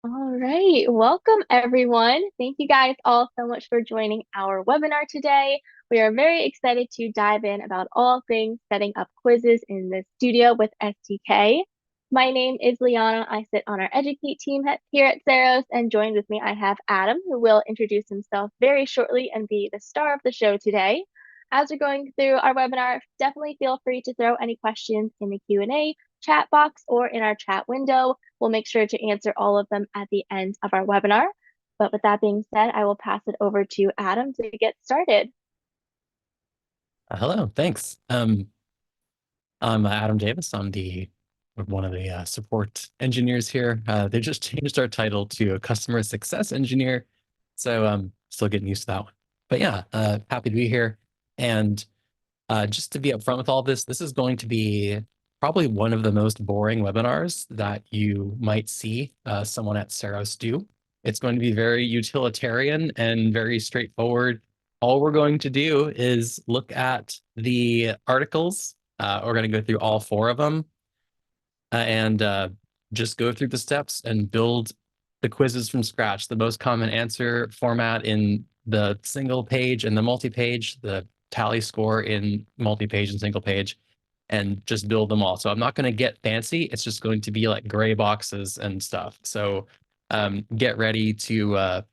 All right, welcome everyone. Thank you guys all so much for joining our webinar today. We are very excited to dive in about all things setting up quizzes in the studio with SDK. My name is Liana. I sit on our Educate team here at Xeros, and joined with me I have Adam, who will introduce himself very shortly and be the star of the show today. As we're going through our webinar, definitely feel free to throw any questions in the Q&A chat box or in our chat window. We'll make sure to answer all of them at the end of our webinar. But with that being said, I will pass it over to Adam to get started. Hello, thanks. I'm Adam Davis. I'm the one of the support engineers here. They just changed our title to a customer success engineer, so I'm still getting used to that one. But yeah, happy to be here. And just to be upfront with all this, this is going to be probably one of the most boring webinars that you might see someone at Seros do. It's going to be very utilitarian and very straightforward. All we're going to do is look at the articles. We're going to go through all four of them and just go through the steps and build the quizzes from scratch. The most common answer format in the single page and the multi-page, the tally score in multi-page and single page, and just build them all. So I'm not going to get fancy. It's just going to be like gray boxes and stuff. So get ready to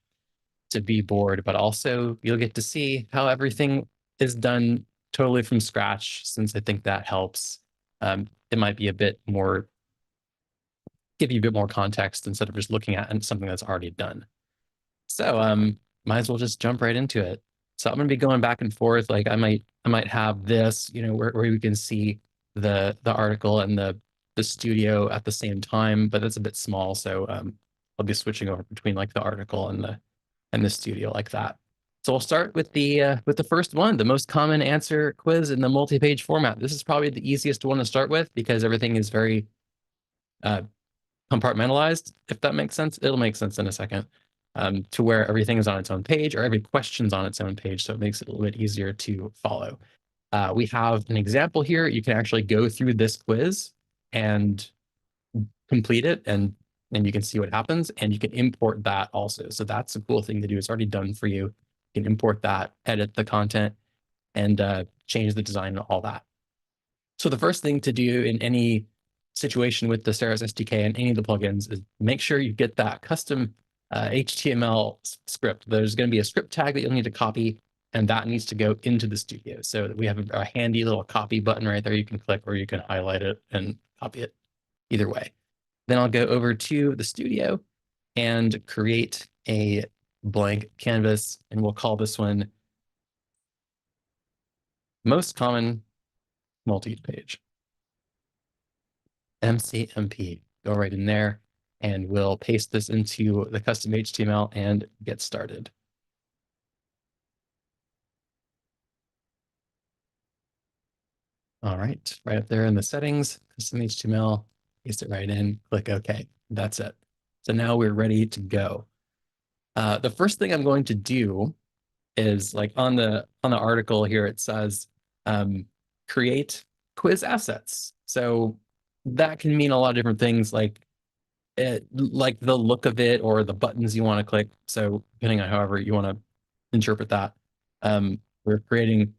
be bored, but also you'll get to see how everything is done totally from scratch, since I think that helps. It might be a bit more, give you a bit more context instead of just looking at something that's already done. So might as well just jump right into it. So I'm gonna be going back and forth. Like I might have this, where we can see the article and the studio at the same time, but that's a bit small. So I'll be switching over between like the article and the studio like that. So we'll start with the first one, the most common answer quiz in the multi-page format. This is probably the easiest one to start with because everything is very uh, compartmentalized, if that makes sense. It'll make sense in a second, to where everything is on its own page or every question's on its own page. So it makes it a little bit easier to follow. We have an example here. You can actually go through this quiz and complete it, and you can see what happens, and you can import that also. So that's a cool thing to do. It's already done for you. You can import that, edit the content, and change the design and all that. So the first thing to do in any situation with the Ceres SDK and any of the plugins is make sure you get that custom HTML script. There's going to be a script tag that you'll need to copy, and that needs to go into the studio. So we have a handy little copy button right there you can click, or you can highlight it and copy it. Either way. Then I'll go over to the studio and create a blank canvas, and we'll call this one most common multi-page. MCMP. Go right in there, and we'll paste this into the custom HTML and get started. All right, right up there in the settings, custom HTML, paste it right in, click OK. That's it. So now we're ready to go. The first thing I'm going to do is, like, on the article here, it says create quiz assets. So that can mean a lot of different things, like like the look of it or the buttons you want to click. So depending on however you want to interpret that, we're creating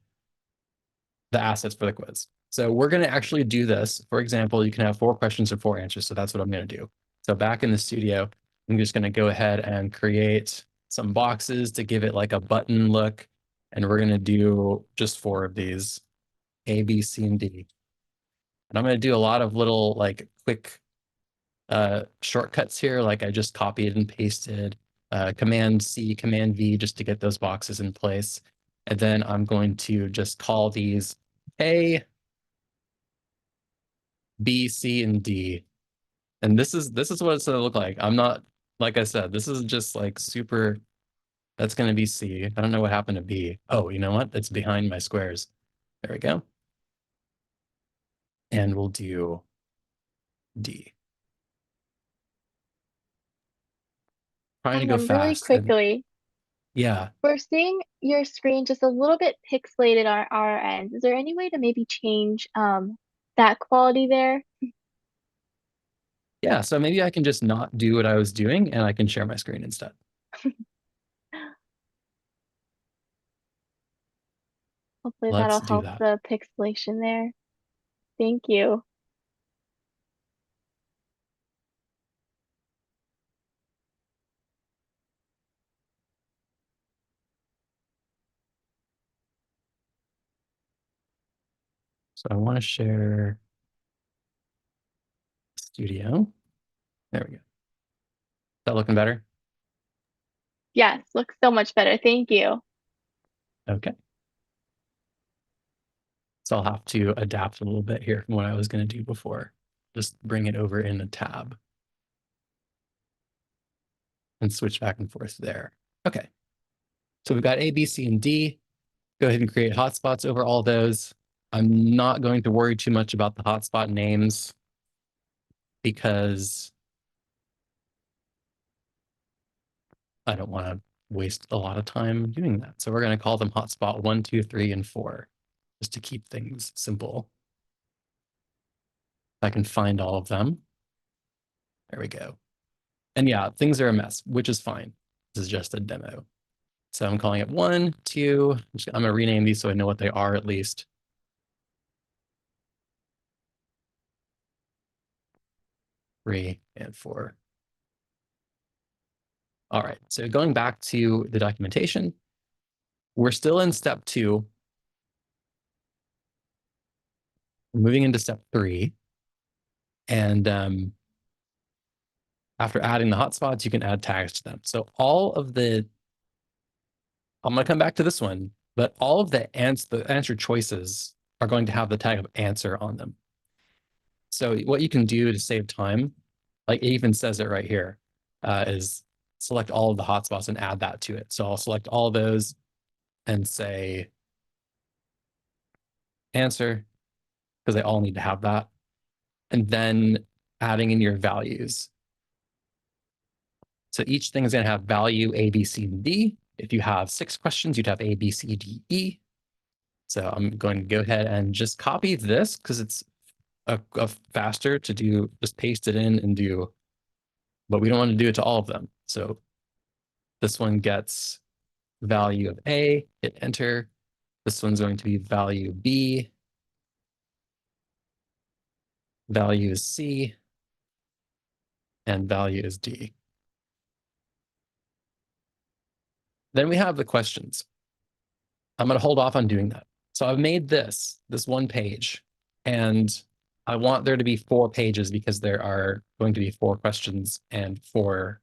the assets for the quiz. So we're going to actually do this. For example, you can have 4 questions and 4 answers. So that's what I'm going to do. So back in the studio, I'm just going to go ahead and create some boxes to give it like a button look. And we're going to do just 4 of these, A, B, C, and D. And I'm going to do a lot of little like quick shortcuts here. Like I just copied and pasted Command C, Command V, just to get those boxes in place. And then I'm going to just call these A, B, C, and D. And this is what it's gonna look like. I'm not, like I said, this is just like super, that's gonna be C. I don't know what happened to B. Oh, you know what? It's behind my squares. There we go. And we'll do D. Trying to And go then really fast. And quickly, yeah. we're seeing your screen just a little bit pixelated on our end. Is there any way to maybe change that quality there? Yeah, so maybe I can just not do what I was doing and I can share my screen instead. Hopefully Let's that'll do help that. the pixelation there. Thank you. So I want to share Studio. There we go. Is that looking better? Yes, looks so much better. Thank you. Okay. So I'll have to adapt a little bit here from what I was going to do before. Just bring it over in a tab and switch back and forth there. Okay. So we've got A, B, C, and D. Go ahead and create hotspots over all those. I'm not going to worry too much about the hotspot names because I don't want to waste a lot of time doing that. So we're going to call them hotspot 1, 2, 3, and 4, just to keep things simple. If I can find all of them. There we go. And yeah, things are a mess, which is fine. This is just a demo. So I'm calling it 1, 2. I'm going to rename these so I know what they are at least. 3 and 4. All right, so going back to the documentation, we're still in step 2. We're moving into step 3. And after adding the hotspots, you can add tags to them. So all of the, I'm going to come back to this one, but all of the answer choices are going to have the tag of answer on them. So what you can do to save time, like it even says it right here, is select all of the hotspots and add that to it. So I'll select all those and say answer, because they all need to have that. And then adding in your values. So each thing is going to have value A, B, C, and D. If you have 6 questions, you'd have A, B, C, D, E. So I'm going to go ahead and just copy this because it's a faster to do, just paste it in and do, but we don't want to do it to all of them. So this one gets value of A, hit enter. This one's going to be value B, value is C, and value is D. Then we have the questions. I'm going to hold off on doing that. So I've made this one page, and I want there to be 4 pages because there are going to be 4 questions and 4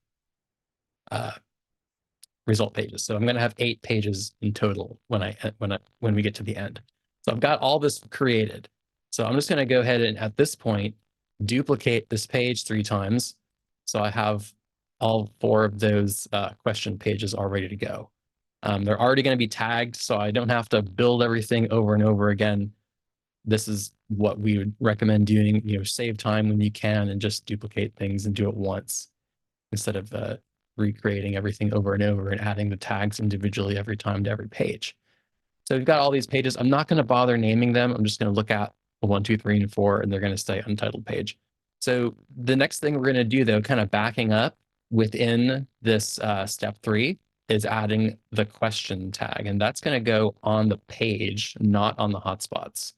result pages. So I'm going to have 8 pages in total when we get to the end. So I've got all this created. So I'm just going to go ahead and at this point duplicate this page 3 times. So I have all 4 of those question pages all ready to go. They're already going to be tagged, so I don't have to build everything over and over again. This is what we would recommend doing. Save time when you can and just duplicate things and do it once instead of recreating everything over and over and adding the tags individually every time to every page. So we've got all these pages. I'm not going to bother naming them. I'm just going to look at 1, 2, 3, and 4, and they're going to stay untitled page. So the next thing we're going to do, though, kind of backing up within this step 3, is adding the question tag, and that's going to go on the page, not on the hotspots.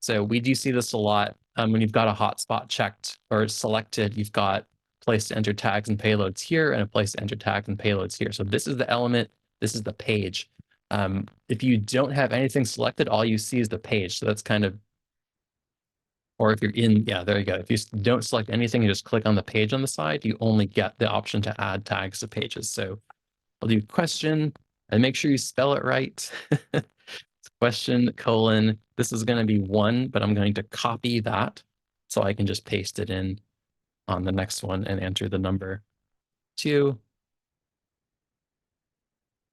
So we do see this a lot when you've got a hotspot checked or selected, you've got place to enter tags and payloads here and a place to enter tags and payloads here. So this is the element, this is the page. If you don't have anything selected, all you see is the page. So that's kind of, or if you're in, yeah, there you go. If you don't select anything, you just click on the page on the side, you only get the option to add tags to pages. So I'll do question and make sure you spell it right. Question, colon, this is going to be 1, but I'm going to copy that so I can just paste it in on the next one and enter the number 2.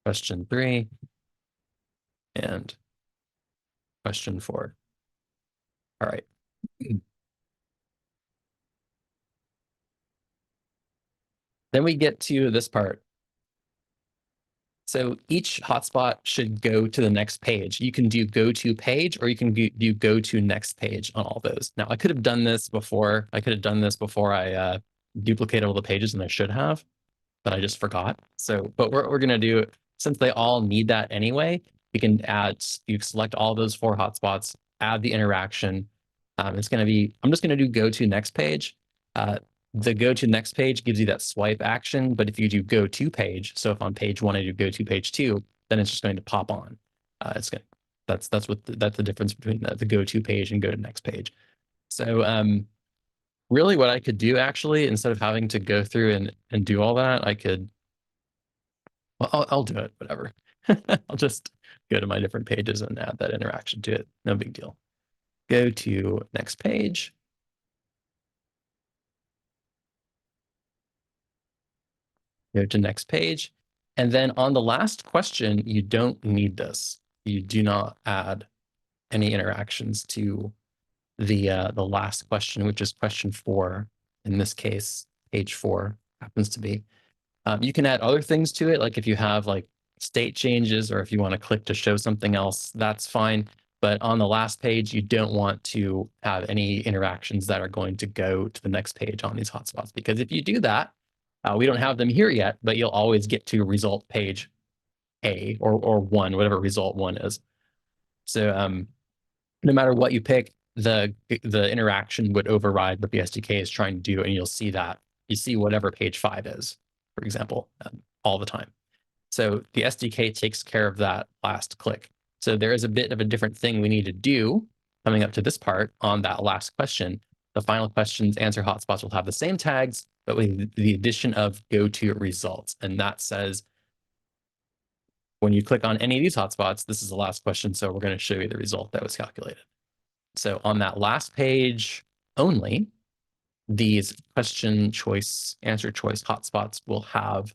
Question 3, and question 4. All right. Then we get to this part. So each hotspot should go to the next page. You can do go to page or you can do go to next page on all those. Now I could have done this before. I I duplicated all the pages and I should have, but I just forgot. So, but what we're gonna do, since they all need that anyway, you select all those 4 hotspots, add the interaction. I'm just gonna do go to next page. The go to next page gives you that swipe action, but if you do go to page, so if on page 1 I do go to page 2, then it's just going to pop on. That's the difference between the go to page and go to next page. So really what I could do actually, instead of having to go through and do all that, I'll do it, whatever. I'll just go to my different pages and add that interaction to it. No big deal. Go to next page. Go to next page. And then on the last question, you don't need this. You do not add any interactions to the last question, which is question 4. In this case, page 4 happens to be. You can add other things to it, like if you have like state changes or if you want to click to show something else, that's fine. But on the last page, you don't want to have any interactions that are going to go to the next page on these hotspots, because if you do that, we don't have them here yet, but you'll always get to result page A or 1, whatever result 1 is. So no matter what you pick, the interaction would override what the SDK is trying to do, and you'll see that. You see whatever page 5 is, for example, all the time. So the SDK takes care of that last click. So there is a bit of a different thing we need to do coming up to this part on that last question. The final questions answer hotspots will have the same tags, but with the addition of go to results. And that says, when you click on any of these hotspots, this is the last question. So we're going to show you the result that was calculated. So on that last page only, these question choice, answer choice hotspots will have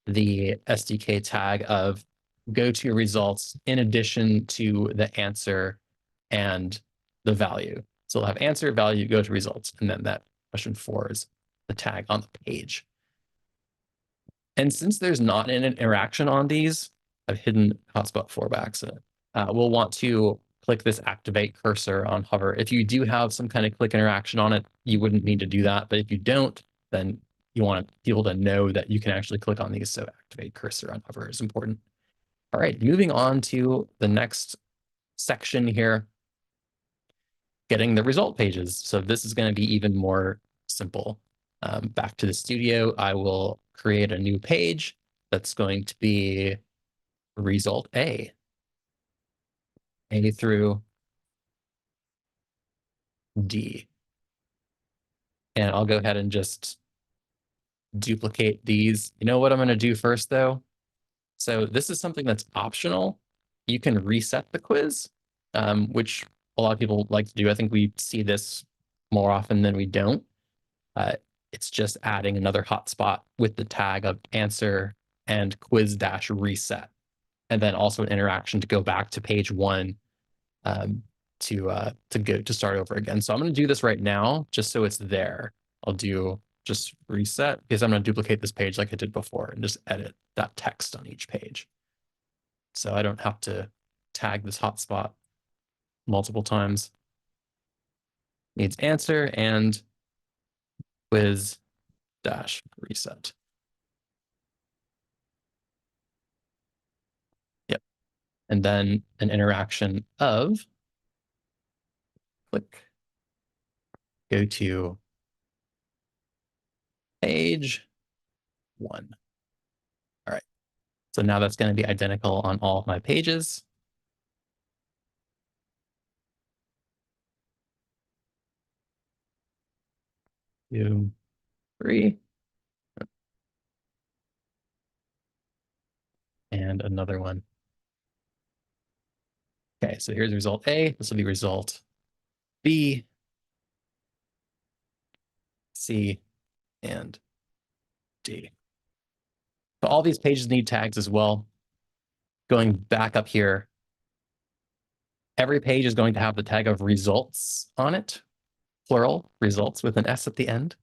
the SDK tag of go to results in addition to the answer and the value. So we'll have answer, value, go to results, and then that question 4 is the tag on the page. And since there's not an interaction on these, I've hidden hotspot 4 by accident. We'll want to click this activate cursor on hover. If you do have some kind of click interaction on it, you wouldn't need to do that. But if you don't, then you want people to know that you can actually click on these. So activate cursor on hover is important. All right, moving on to the next section here, getting the result pages. So this is going to be even more simple. Back to the studio, I will create a new page that's going to be result A through D. And I'll go ahead and just duplicate these. You know what I'm going to do first, though? So this is something that's optional. You can reset the quiz, which a lot of people like to do. I think we see this more often than we don't. It's just adding another hotspot with the tag of answer and quiz-reset, and then also an interaction to go back to page 1 to start over again. So I'm going to do this right now just so it's there. I'll do just reset because I'm going to duplicate this page like I did before and just edit that text on each page. So I don't have to tag this hotspot multiple times. Needs answer and quiz-reset. Yep. And then an interaction of click, go to page 1. All right. So now that's going to be identical on all of my pages. 2, 3. And another one. Okay, so here's result A. This will be result B, C, and D. So all these pages need tags as well. Going back up here, every page is going to have the tag of results on it, plural, results with an S at the end,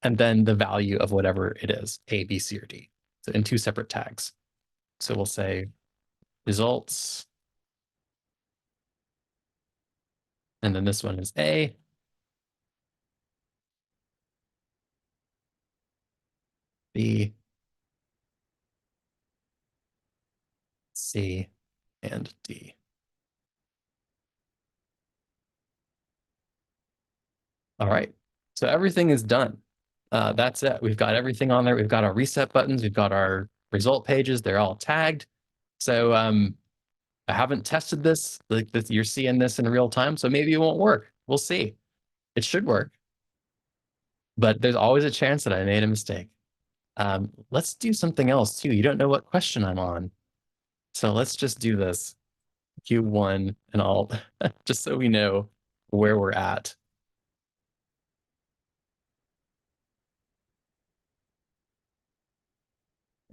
and then the value of whatever it is, A, B, C, or D. So in 2 separate tags. So we'll say results. And then this one is A. B, C, and D. All right. So everything is done. That's it. We've got everything on there. We've got our reset buttons. We've got our result pages. They're all tagged. So I haven't tested this. Like this, you're seeing this in real time. So maybe it won't work. We'll see. It should work. But there's always a chance that I made a mistake. Let's do something else too. You don't know what question I'm on. So let's just do this. Q1 and all, just so we know where we're at.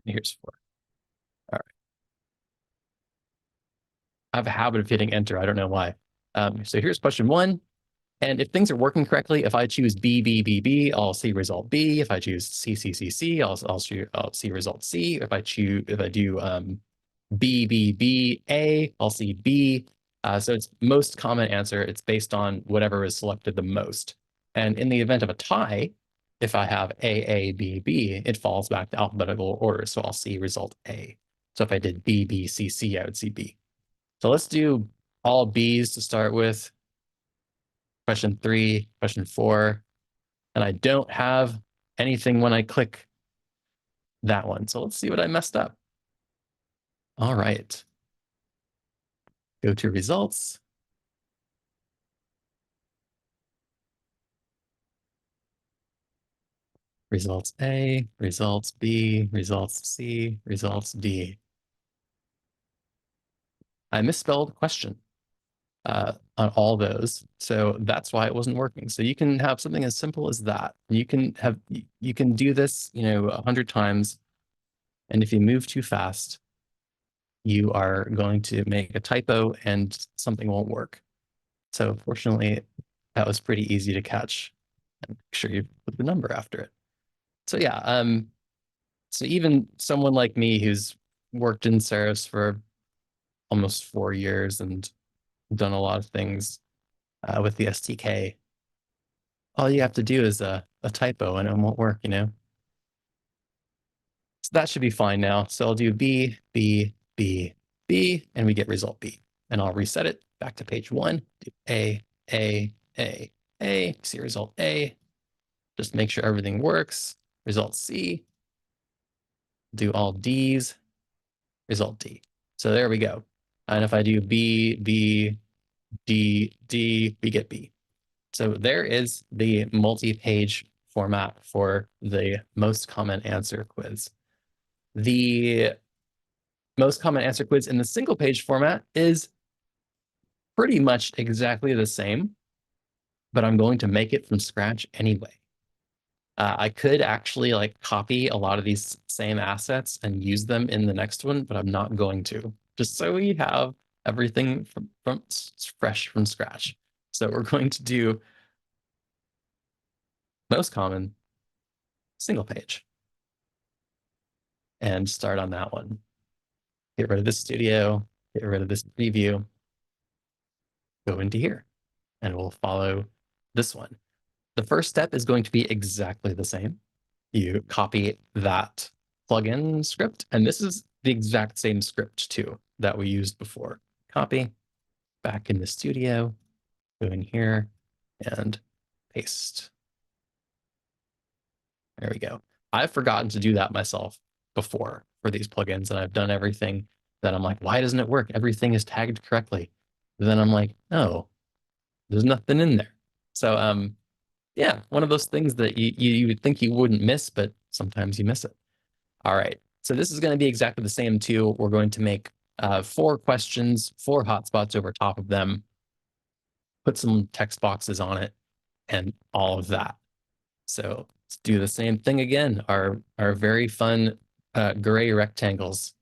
Here's 4. All right. I have a habit of hitting enter. I don't know why. So here's question 1. And if things are working correctly, if I choose B, B, B, B, I'll see result B. If I choose C, C, C, C, I'll see result C. If I do B, B, B, A, I'll see B. So it's most common answer. It's based on whatever is selected the most. And in the event of a tie, if I have A, B, B, it falls back to alphabetical order. So I'll see result A. So if I did B, B, C, C, I would see B. So let's do all B's to start with. Question 3, question 4. And I don't have anything when I click that one. So let's see what I messed up. All right. Go to results. Results A, results B, results C, results D. I misspelled question on all those. So that's why it wasn't working. So you can have something as simple as that. You can do this, 100 times. And if you move too fast, you are going to make a typo and something won't work. So fortunately, that was pretty easy to catch. And make sure you put the number after it. So yeah, so even someone like me who's worked in Serifs for almost 4 years and done a lot of things with the SDK, all you have to do is a typo and it won't work, So that should be fine now. So I'll do B, B, B, B, and we get result B. And I'll reset it back to page 1. Do A, A, A, A, see result A. Just make sure everything works. Result C. Do all D's. Result D. So there we go. And if I do B, B, D, D, we get B. So there is the multi-page format for the most common answer quiz. The most common answer quiz in the single page format is pretty much exactly the same, but I'm going to make it from scratch anyway. I could actually copy a lot of these same assets and use them in the next one, but I'm not going to, just so we have everything from fresh from scratch. So we're going to do most common single page and start on that one. Get rid of this studio, get rid of this preview, go into here, and we'll follow this one. The first step is going to be exactly the same. You copy that plugin script, and this is the exact same script too that we used before. Copy, back in the studio, go in here, and paste. There we go. I've forgotten to do that myself before for these plugins, and I've done everything that I'm like, why doesn't it work? Everything is tagged correctly. And then I'm like, oh, there's nothing in there. So yeah, one of those things that you would think you wouldn't miss, but sometimes you miss it. All right, so this is going to be exactly the same too. We're going to make 4 questions, 4 hotspots over top of them, put some text boxes on it, and all of that. So let's do the same thing again. Our very fun gray rectangles.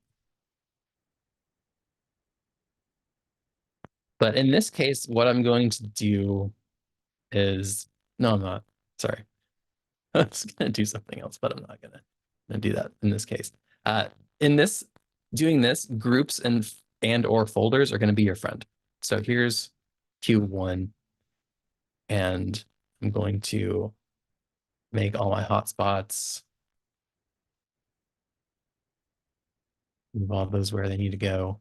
But in this case, what I'm going to do is, no, I'm not. Sorry. I was going to do something else, but I'm not going to do that in this case. In this doing this, groups and or folders are going to be your friend. So here's Q1, and I'm going to make all my hotspots, move all those where they need to go.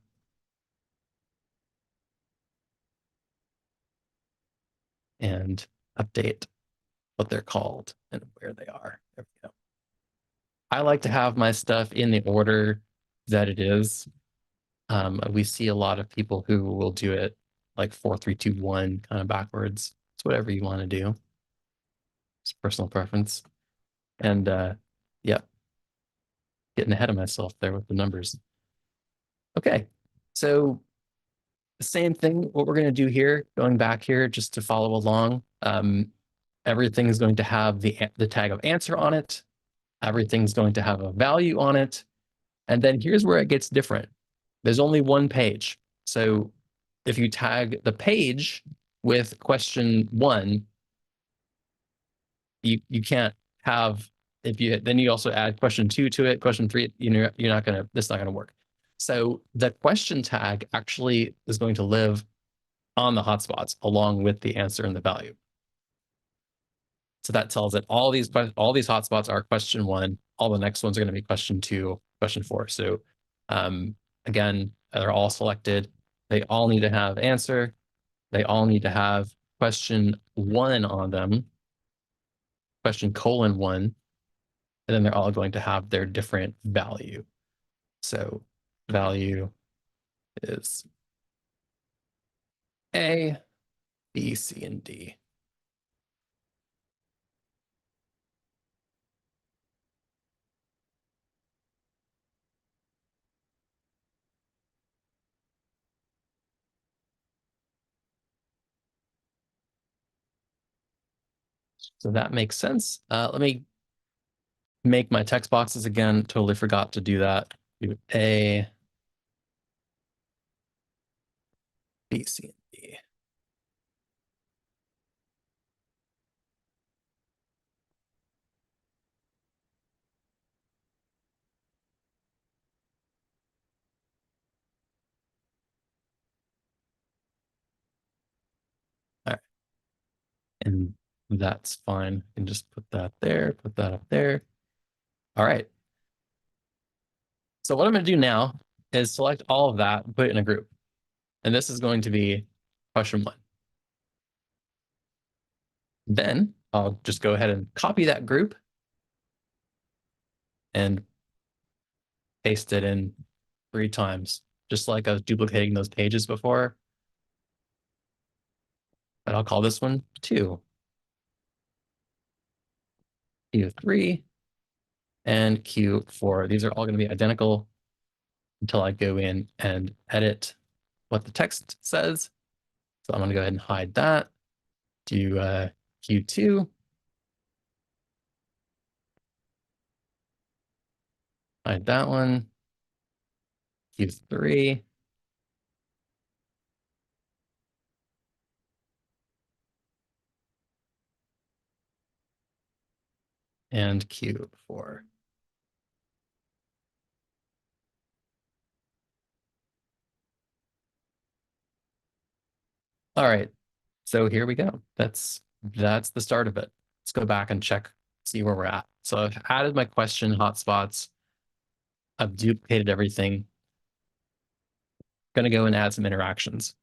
And update what they're called and where they are. There we go. I like to have my stuff in the order that it is. We see a lot of people who will do it like 4, 3, 2, 1 kind of backwards. It's whatever you want to do. It's personal preference. And yeah, getting ahead of myself there with the numbers. Okay, so the same thing, what we're going to do here, going back here just to follow along. Everything is going to have the tag of answer on it. Everything's going to have a value on it. And then here's where it gets different. There's only one page. So if you tag the page with question 1, you can't have, if you then you also add question 2 to it, question 3, you're not gonna, that's not gonna work. So the question tag actually is going to live on the hotspots along with the answer and the value. So that tells it all these hotspots are question 1. All the next ones are going to be question 2, question 4. So again, they're all selected. They all need to have answer. They all need to have question 1 on them, question colon 1, and then they're all going to have their different value. So value is A, B, C, and D. So that makes sense. Let me make my text boxes again. Totally forgot to do that. Do A, B, C, and D. All right. And that's fine. I can just put that there, put that up there. All right. So what I'm going to do now is select all of that and put it in a group. And this is going to be question 1. Then I'll just go ahead and copy that group and paste it in 3 times, just like I was duplicating those pages before. But I'll call this one 2, Q3, and Q4. These are all going to be identical until I go in and edit what the text says. So I'm going to go ahead and hide that. Do Q2. Hide that one. Q3. And Q4. All right, so here we go. That's the start of it. Let's go back and check, see where we're at. So I've added my question hotspots. I've duplicated everything. Going to go and add some interactions.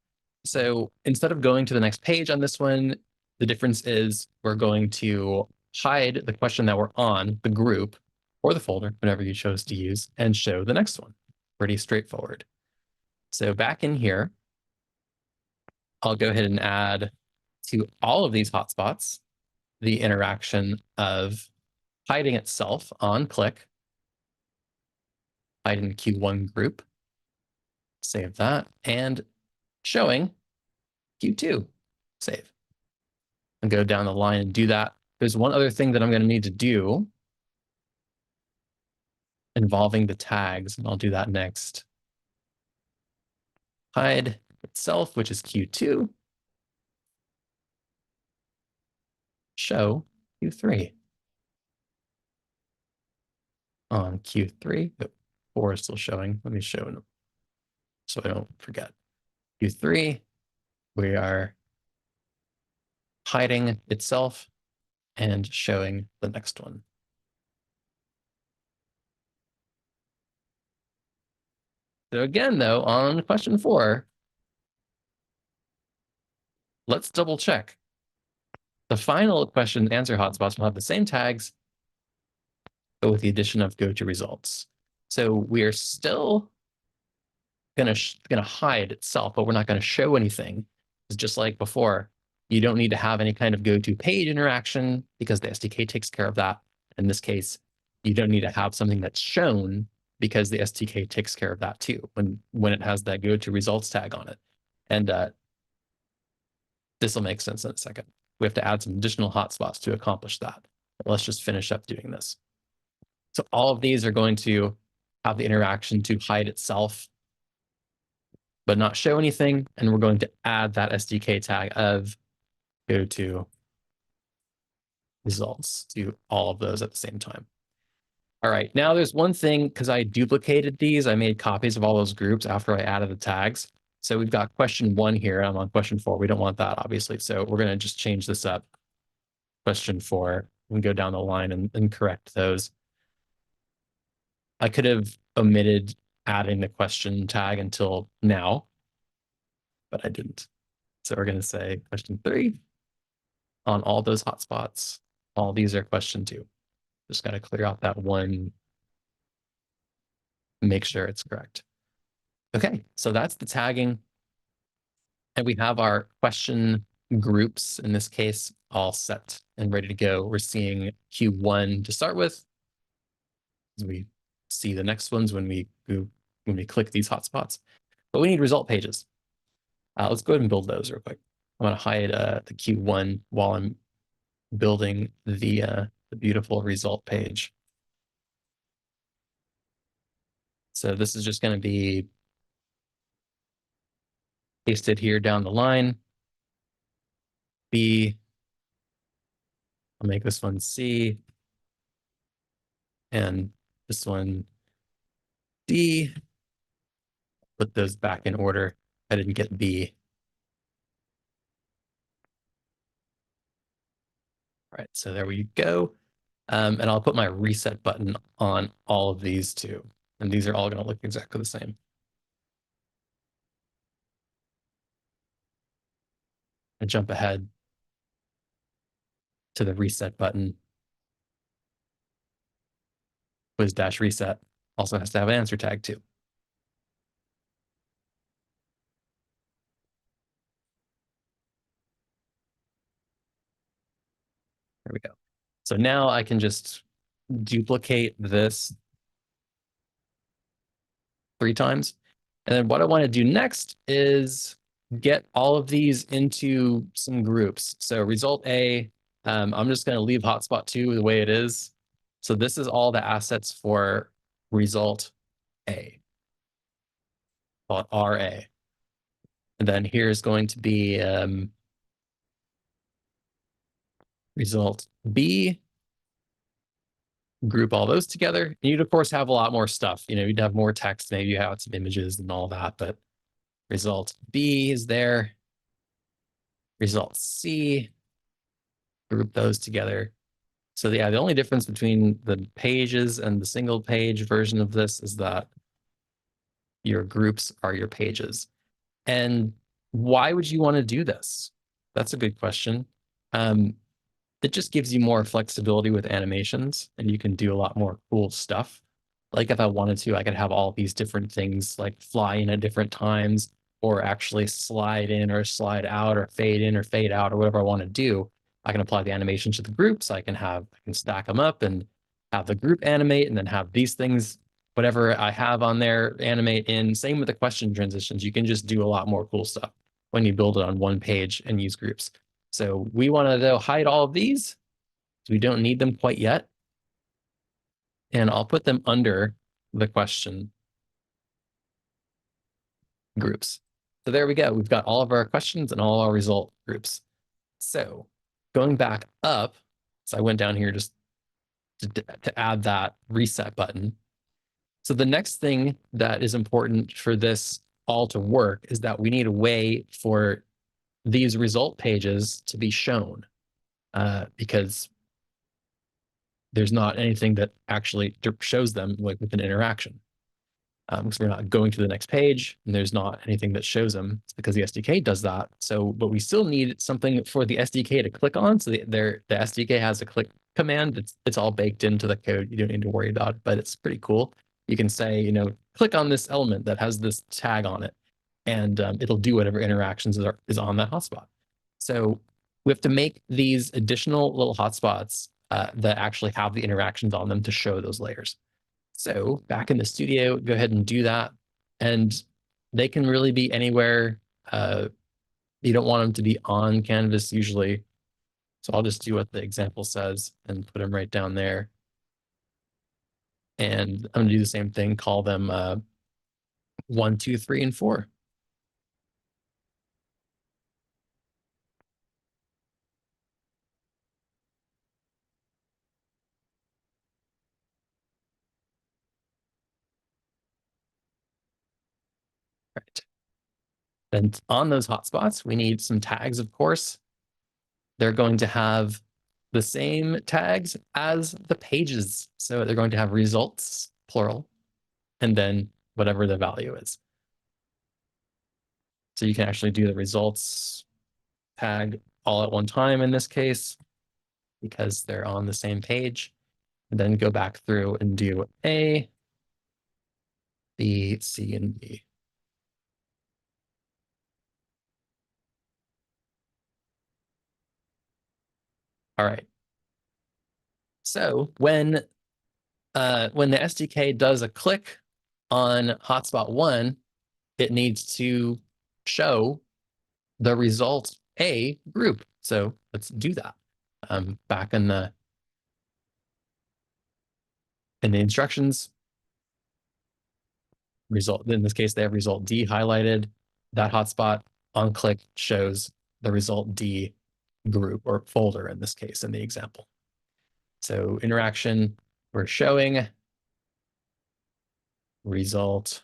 So instead of going to the next page on this one, the difference is we're going to hide the question that we're on, the group, or the folder, whatever you chose to use, and show the next one. Pretty straightforward. So back in here, I'll go ahead and add to all of these hotspots the interaction of hiding itself on click, hide in the Q1 group, save that, and showing Q2, save. And go down the line and do that. There's one other thing that I'm going to need to do involving the tags, and I'll do that next. Hide itself, which is Q2, show Q3. On Q3, 4 is still showing. Let me show them so I don't forget. Q3, we are hiding itself and showing the next one. So again, though, on question 4, let's double check. The final question and answer hotspots will have the same tags, but with the addition of go to results. So we are still gonna hide itself, but we're not gonna show anything. It's just like before. You don't need to have any kind of go to page interaction because the SDK takes care of that. In this case, you don't need to have something that's shown because the SDK takes care of that too when it has that go to results tag on it. And this will make sense in a second. We have to add some additional hotspots to accomplish that. Let's just finish up doing this. So all of these are going to have the interaction to hide itself, but not show anything. And we're going to add that SDK tag of go to results to all of those at the same time. All right, now there's one thing, because I duplicated these, I made copies of all those groups after I added the tags. So we've got question 1 here. I'm on question 4. We don't want that, obviously. So we're going to just change this up. Question 4, and go down the line and correct those. I could have omitted adding the question tag until now, but I didn't. So we're going to say question 3 on all those hotspots. All these are question 2. Just got to clear out that one, make sure it's correct. Okay, so that's the tagging. And we have our question groups, in this case, all set and ready to go. We're seeing Q1 to start with. We see the next ones when we click these hotspots. But we need result pages. Let's go ahead and build those real quick. I'm going to hide the Q1 while I'm building the beautiful result page. So this is just going to be pasted here down the line. B. I'll make this one C. And this one D. Put those back in order. I didn't get B. All right, so there we go. And I'll put my reset button on all of these too. And these are all going to look exactly the same. I jump ahead to the reset button. Quiz-reset also has to have an answer tag too. There we go. So now I can just duplicate this 3 times. And then what I want to do next is get all of these into some groups. So result A, I'm just going to leave hotspot 2 the way it is. So this is all the assets for result A, call it RA. And then here's going to be result B, group all those together. And you'd, of course, have a lot more stuff. You know, you'd have more text, maybe you have some images and all that, but result B is there. Result C, group those together. So yeah, the only difference between the pages and the single page version of this is that your groups are your pages. And why would you want to do this? That's a good question. It just gives you more flexibility with animations, and you can do a lot more cool stuff. Like if I wanted to, I could have all these different things like fly in at different times, or actually slide in or slide out, or fade in or fade out, or whatever I want to do. I can apply the animation to the groups. I can stack them up and have the group animate, and then have these things, whatever I have on there, animate in. Same with the question transitions. You can just do a lot more cool stuff when you build it on one page and use groups. So we want to, though, hide all of these. We don't need them quite yet. And I'll put them under the question groups. So there we go. We've got all of our questions and all our result groups. So going back up, so I went down here just to add that reset button. So the next thing that is important for this all to work is that we need a way for these result pages to be shown, because there's not anything that actually shows them like with an interaction. Because we're not going to the next page and there's not anything that shows them. It's because the SDK does that. So, but we still need something for the SDK to click on. So the SDK has a click command. It's all baked into the code. You don't need to worry about it, but it's pretty cool. You can say, click on this element that has this tag on it, and it'll do whatever interactions is on that hotspot. So we have to make these additional little hotspots that actually have the interactions on them to show those layers. So back in the studio, go ahead and do that. And they can really be anywhere. You don't want them to be on canvas usually. So I'll just do what the example says and put them right down there. And I'm gonna do the same thing, call them 1, 2, 3, and 4. Right. Then on those hotspots, we need some tags, of course. They're going to have the same tags as the pages. So they're going to have results, plural, and then whatever the value is. So you can actually do the results tag all at one time in this case, because they're on the same page. And then go back through and do A, B, C, and D. All right. So when the SDK does a click on hotspot 1, it needs to show the result A group. So let's do that. Back in the instructions, result, in this case, they have result D highlighted. That hotspot on click shows the result D group or folder in this case, in the example. So interaction, we're showing result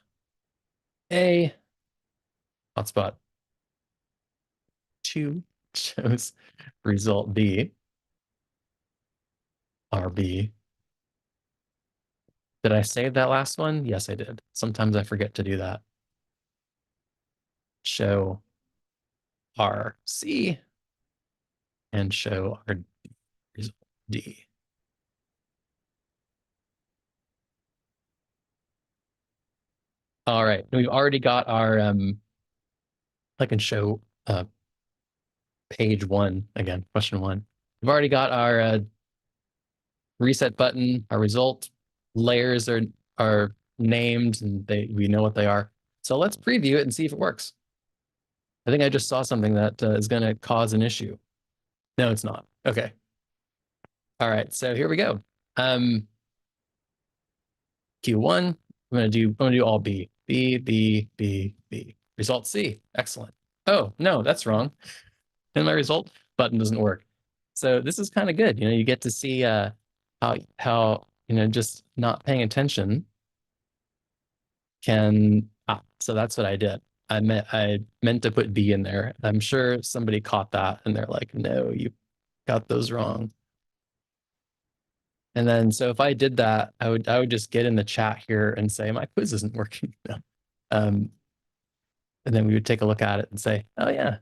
A, hotspot 2 shows result B, RB. Did I save that last one? Yes, I did. Sometimes I forget to do that. Show RC and show our result D. All right, we've already got our, I can show page 1 again, question 1. We've already got our reset button, our result layers are named and we know what they are. So let's preview it and see if it works. I think I just saw something that is going to cause an issue. No, it's not. Okay. All right, so here we go. Q1, I'm gonna do all B. B, B, B, B. Result C. Excellent. Oh, no, that's wrong. And my result button doesn't work. So this is kind of good. You get to see how just not paying attention can. So that's what I did. I meant to put B in there. I'm sure somebody caught that and they're like, no, you got those wrong. And then, so if I did that, I would just get in the chat here and say, my quiz isn't working. And then we would take a look at it and say, oh yeah,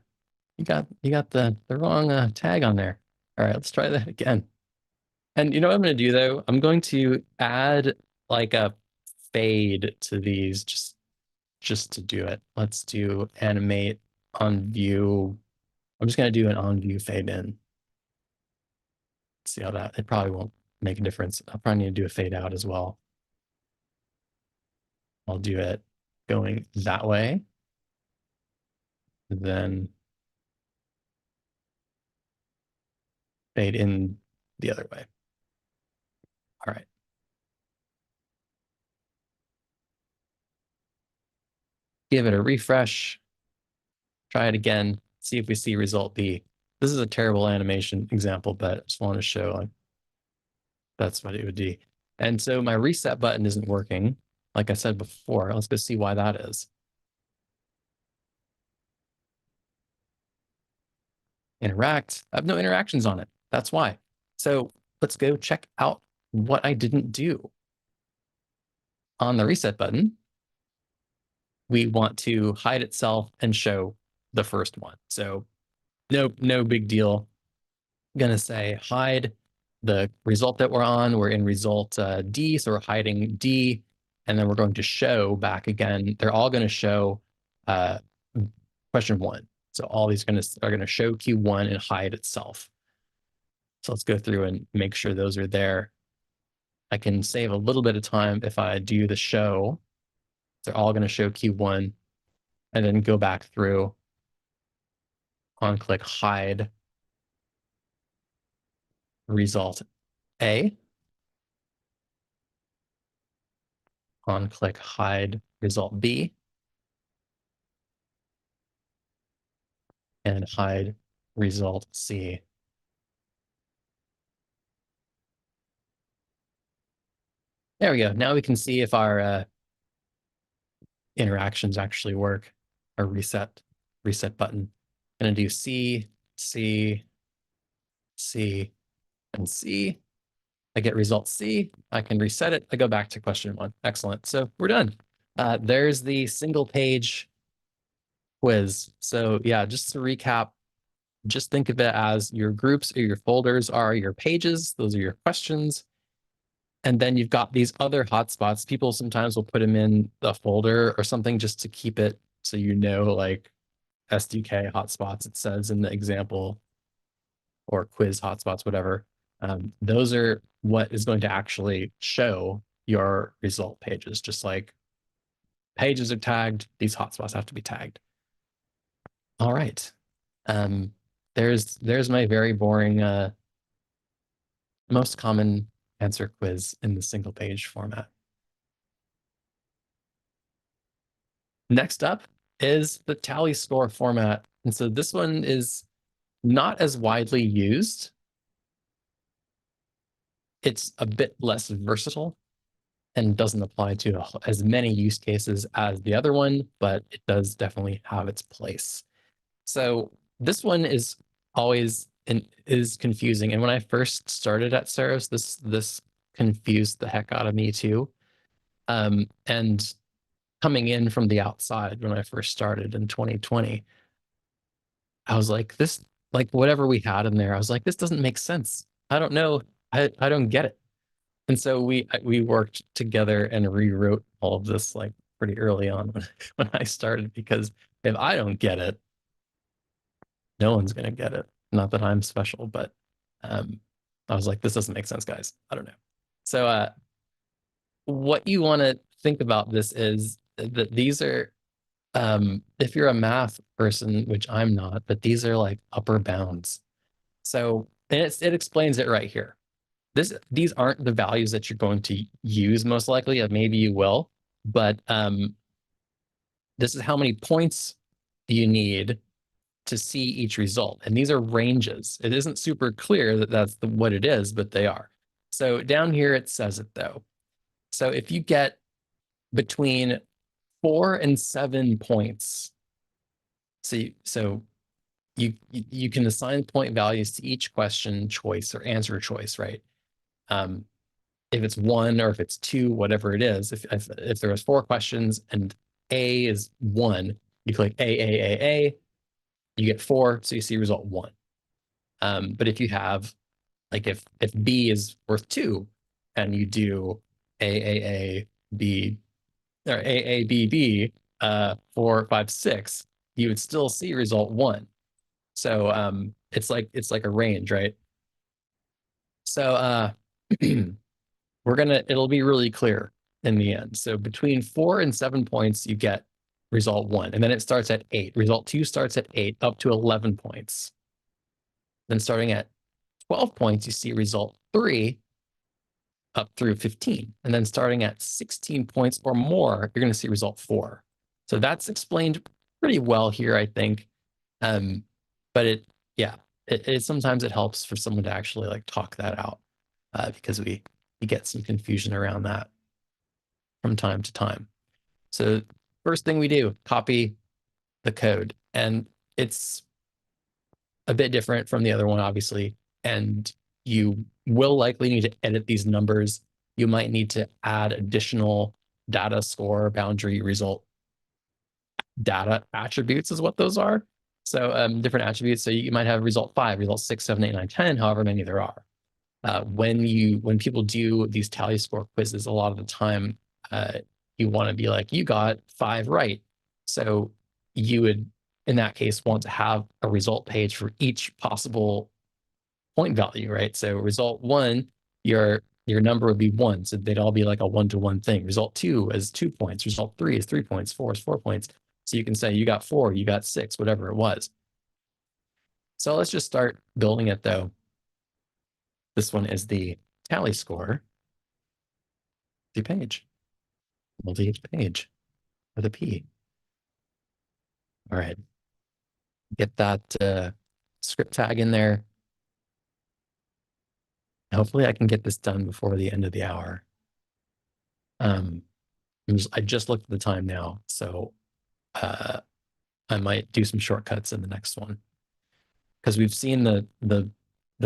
you got the wrong tag on there. All right, let's try that again. And you know what I'm going to do though? I'm going to add like a fade to these just to do it. Let's do animate on view. I'm just going to do an on view fade in. See how that, it probably won't make a difference. I'll probably need to do a fade out as well. I'll do it going that way. Then fade in the other way. All right. Give it a refresh. Try it again. See if we see result B. This is a terrible animation example, but I just want to show like that's what it would be. And so my reset button isn't working. like I said before. Let's go see why that is. Interact. I have no interactions on it. That's why. So let's go check out what I didn't do. On the reset button, we want to hide itself and show the first one. So no big deal. I'm gonna say hide the result that we're on. We're in result D, so we're hiding D, and then we're going to show back again. They're all going to show question 1. So all these are going to show Q1 and hide itself. So let's go through and make sure those are there. I can save a little bit of time if I do the show. They're all going to show Q1 and then go back through on click hide result A, on click hide result B, and hide result C. There we go. Now we can see if our interactions actually work. Our reset button. I'm going to do C, C, C, and C. I get result C. I can reset it. I go back to question 1. Excellent. So we're done. There's the single page quiz. So yeah, just to recap, just think of it as your groups or your folders are your pages. Those are your questions. And then you've got these other hotspots. People sometimes will put them in the folder or something just to keep it so you know, like SDK hotspots, it says in the example, or quiz hotspots, whatever. Those are what is going to actually show your result pages. Just like pages are tagged, these hotspots have to be tagged. All right. There's my very boring, most common answer quiz in the single page format. Next up is the tally score format. And so this one is not as widely used. It's a bit less versatile and doesn't apply to as many use cases as the other one, but it does definitely have its place. So this one is always is confusing. And when I first started at Ceros, this confused the heck out of me too. And coming in from the outside when I first started in 2020, I was like, this, like whatever we had in there, I was like, this doesn't make sense. I don't know. I don't get it. And so we worked together and rewrote all of this like pretty early on when I started, because if I don't get it, no one's gonna get it. Not that I'm special, but I was like, this doesn't make sense, guys. I don't know. So what you want to think about this is that these are, if you're a math person, which I'm not, but these are like upper bounds. So and it explains it right here. These aren't the values that you're going to use most likely. Maybe you will, but this is how many points you need to see each result. And these are ranges. It isn't super clear that that's what it is, but they are. So down here, it says it though. So if you get between 4 and 7 points, so you can assign point values to each question choice or answer choice, right? If it's 1 or if it's 2, whatever it is, if there was 4 questions and A is 1, you click A, you get 4, so you see result 1. But if you have, like if B is worth 2 and you do B, or B, 4, 5, 6, you would still see result 1. So it's like a range, right? So it'll be really clear in the end. So between 4 and 7 points, you get result 1. And then it starts at 8. Result 2 starts at 8 up to 11 points. Then starting at 12 points, you see result 3 up through 15. And then starting at 16 points or more, you're going to see result 4. So that's explained pretty well here, I think. But sometimes it helps for someone to actually like talk that out, because we get some confusion around that. from time to time. So first thing we do, copy the code. And it's a bit different from the other one, obviously. And you will likely need to edit these numbers. You might need to add additional data score boundary result data attributes is what those are. So different attributes. So you might have result 5, result 6, 7, 8, 9, 10, however many there are. When people do these tally score quizzes, a lot of the time you want to be like, you got 5 right. So you would, in that case, want to have a result page for each possible point value, right? So result 1, your number would be 1. So they'd all be like a 1-to-1 thing. Result 2 is 2 points. Result 3 is 3 points. 4 is 4 points. So you can say you got 4, you got 6, whatever it was. So let's just start building it though. This one is the tally score. The page, multi-page with a P. All right, get that script tag in there. Hopefully I can get this done before the end of the hour. I just looked at the time now, so I might do some shortcuts in the next one because we've seen the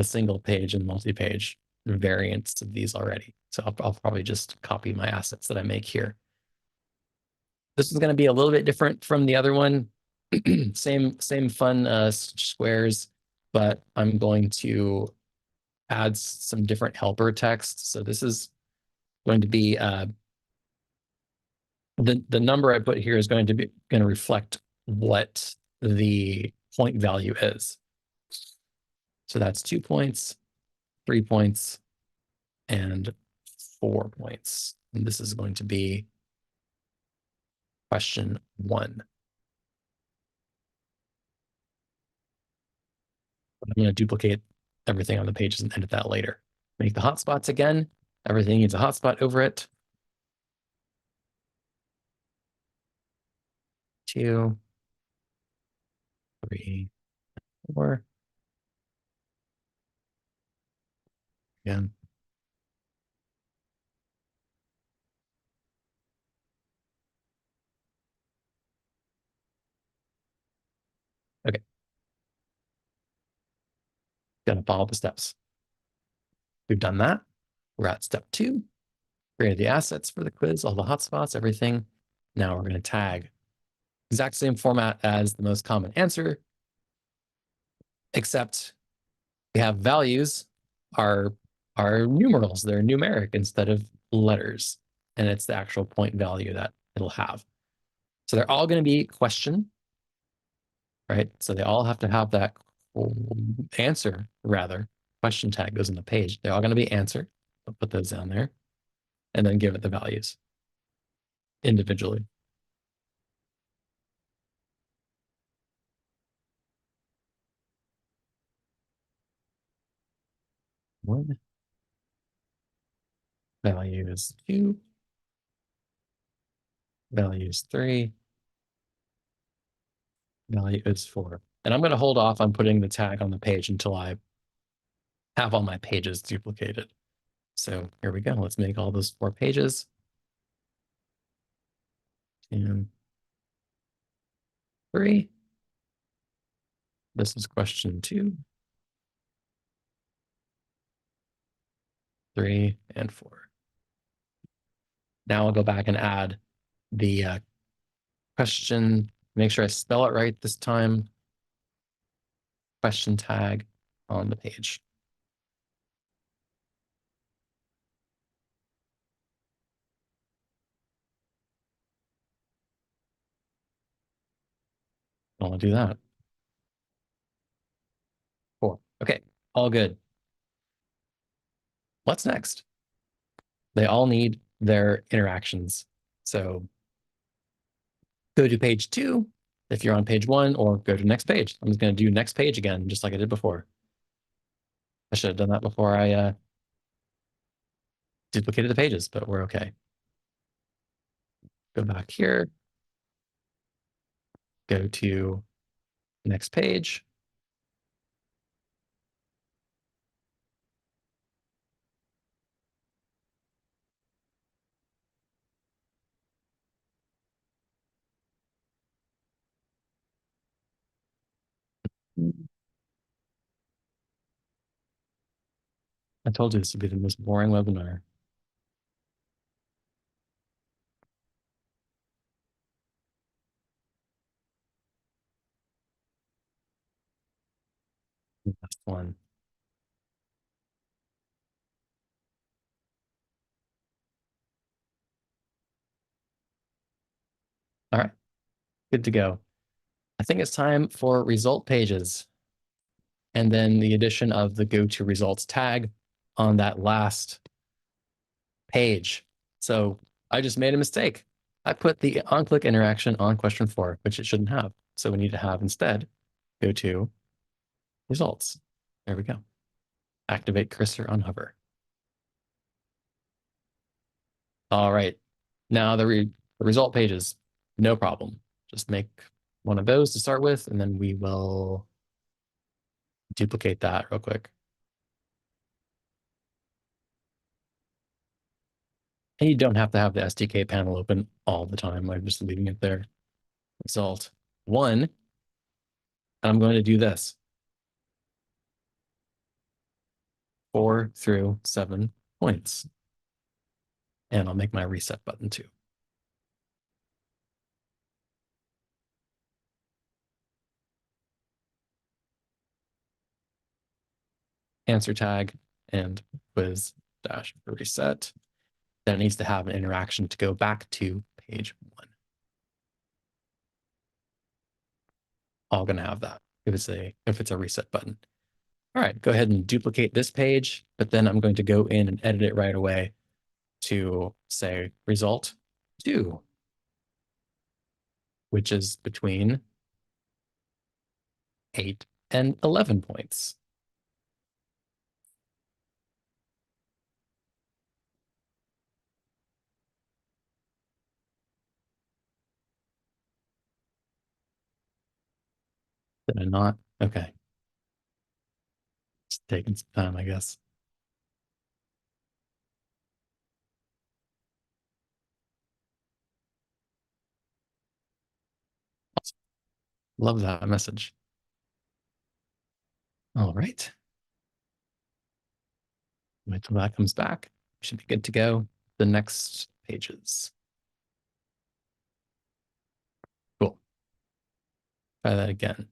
single page and multi-page variants of these already. So I'll probably just copy my assets that I make here. This is going to be a little bit different from the other one. same fun squares, but I'm going to add some different helper text. So this is going to be the number I put here is going to reflect what the point value is. So that's 2 points, 3 points, and 4 points. And this is going to be question 1. I'm going to duplicate everything on the pages and edit that later. Make the hotspots again. Everything needs a hotspot over it. 2, 3, 4. Again. Okay. Gonna follow the steps. We've done that. We're at step 2. Created the assets for the quiz, all the hotspots, everything. Now we're going to tag. Exact same format as the most common answer, except we have values are numerals. They're numeric instead of letters. And it's the actual point value that it'll have. So they're all going to be question, right? So they all have to have that answer, rather. Question tag goes on the page. They're all going to be answer. I'll put those down there. And then give it the values individually. One value is 2. Value is 3. Value is 4. And I'm going to hold off on putting the tag on the page until I have all my pages duplicated. So here we go. Let's make all those 4 pages. And 3. This is question 2. 3 and 4. Now I'll go back and add the question. Make sure I spell it right this time. Question tag on the page. I'll do that. 4. Okay, all good. What's next? They all need their interactions. So go to page 2 if you're on page 1, or go to next page. I'm just going to do next page again, just like I did before. I should have done that before I duplicated the pages, but we're okay. Go back here. Go to next page. I told you this would be the most boring webinar. Last one. All right, good to go. I think it's time for result pages. And then the addition of the go to results tag on that last page. So I just made a mistake. I put the on-click interaction on question 4, which it shouldn't have. So we need to have instead go to results. There we go. Activate cursor on hover. All right. Now the result pages, no problem. Just make one of those to start with, and then we will duplicate that real quick. And you don't have to have the SDK panel open all the time. I'm just leaving it there. Result 1. I'm going to do this. 4 through 7 points. And I'll make my reset button too. Answer tag and quiz dash reset. Then it needs to have an interaction to go back to page 1. All going to have that if it's a reset button. All right, go ahead and duplicate this page, but then I'm going to go in and edit it right away to say result 2, which is between 8 and 11 points. Did I not? Okay. It's taking some time, I guess. Awesome. Love that message. All right. Wait till that comes back. Should be good to go. The next pages. Cool. Try that again.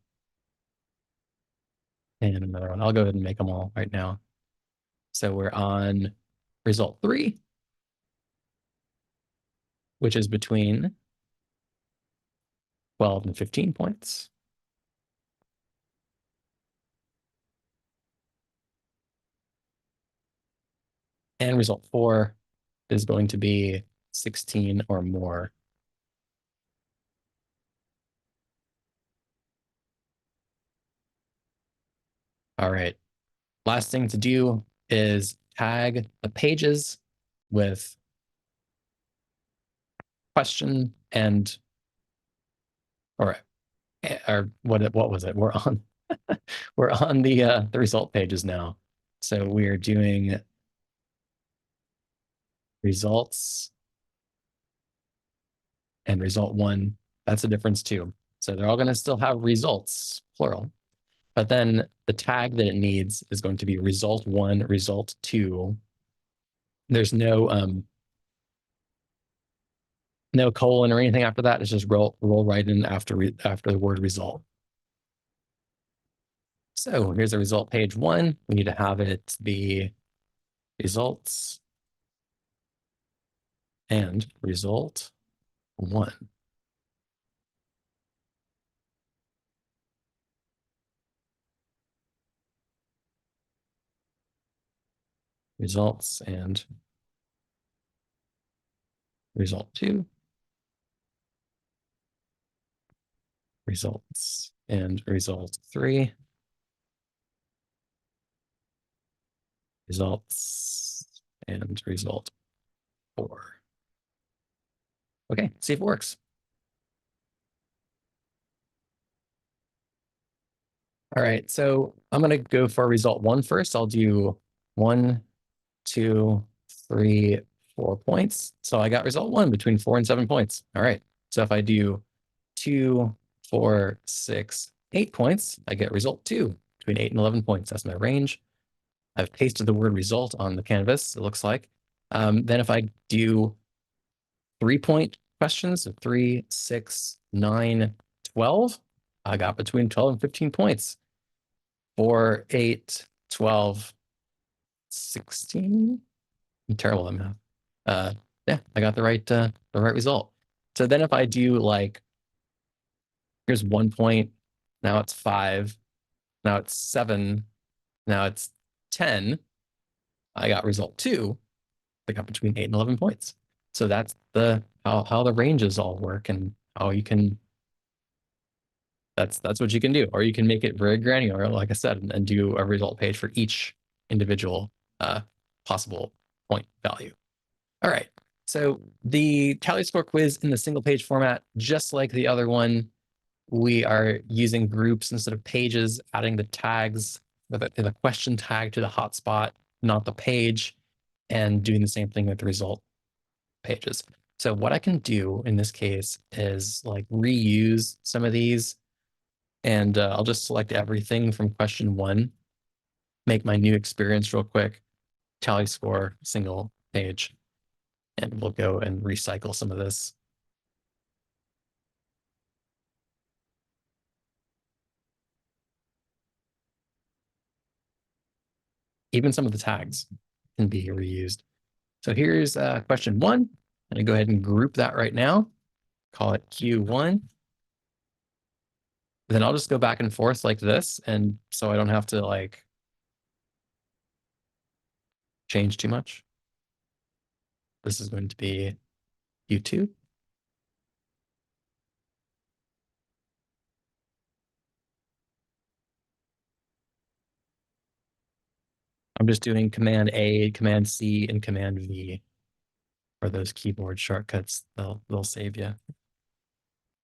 And another one. I'll go ahead and make them all right now. So we're on result 3, which is between 12 and 15 points. And result 4 is going to be 16 or more. All right. Last thing to do is tag the pages with question and or what was it? We're on we're on the result pages now. So we're doing results and result 1. That's a difference too. So they're all going to still have results, plural. But then the tag that it needs is going to be result 1, result 2. There's no colon or anything after that. It's just roll right in after the word result. So here's the result page 1. We need to have it be results and result 1. Results and result 2. Results and result 3. Results and result 4. Okay, see if it works. All right, so I'm going to go for result 1 first. I'll do 1, 2, 3, 4 points. So I got result 1 between 4 and 7 points. All right, so if I do 2, 4, 6, 8 points, I get result 2 between 8 and 11 points. That's my range. I've pasted the word result on the canvas, it looks like. Then if I do 3-point questions, so 3, 6, 9, 12, I got between 12 and 15 points. 4, 8, 12, 16. I'm terrible at math. Yeah, I got the right result. So then if I do like, here's 1 point, now it's 5, now it's 7, now it's 10, I got result 2. I got between 8 and 11 points. So that's the how the ranges all work and how you can that's what you can do. Or you can make it very granular, like I said, and do a result page for each individual possible point value. All right. So the tally score quiz in the single page format, just like the other one, we are using groups instead of pages, adding the tags, the question tag to the hotspot, not the page, and doing the same thing with the result pages. So what I can do in this case is like reuse some of these, and I'll just select everything from question 1, make my new experience real quick, tally score, single page, and we'll go and recycle some of this. Even some of the tags can be reused. So here's question 1. I'm going to go ahead and group that right now. Call it Q1. Then I'll just go back and forth like this, and so I don't have to like change too much. This is going to be Q2. I'm just doing Command A, Command C, and Command V for those keyboard shortcuts. They'll save you.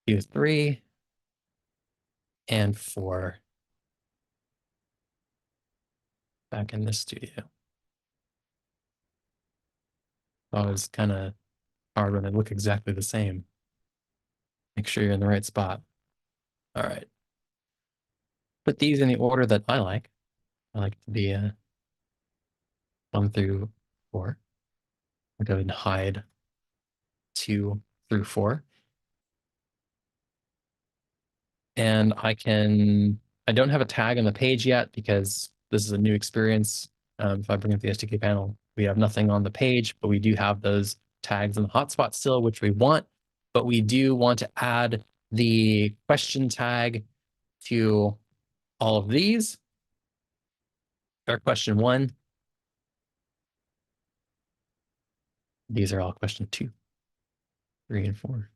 Q3 and 4 back in the studio. Always kind of hard when they look exactly the same. Make sure you're in the right spot. All right. Put these in the order that I like. I like to be 1 through 4. I'll go ahead and hide 2 through 4. And I don't have a tag on the page yet because this is a new experience. If I bring up the SDK panel, we have nothing on the page, but we do have those tags in the hotspot still, which we want. But we do want to add the question tag to all of these. Our question 1. These are all question 2, 3, and 4.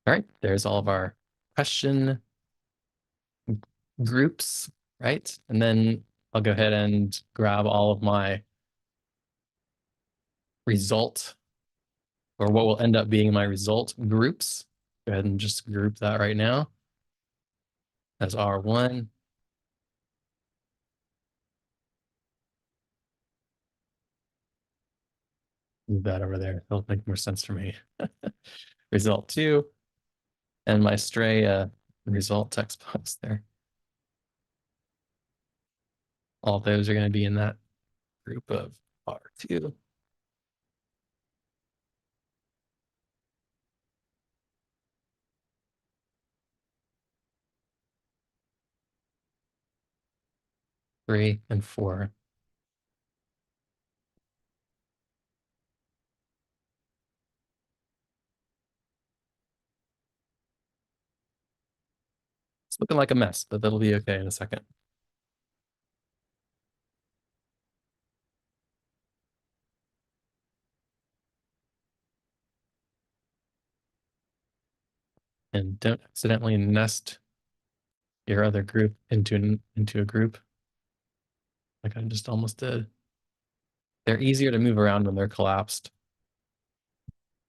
All right, there's all of our question groups, right? And then I'll go ahead and grab all of my result, or what will end up being my result groups. Go ahead and just group that right now as R1. Move that over there. It'll make more sense for me. Result 2, and my stray result text box there. All those are going to be in that group of R2. Three and 4. It's looking like a mess, but that'll be okay in a second. And don't accidentally nest your other group into a group like I just almost did. They're easier to move around when they're collapsed,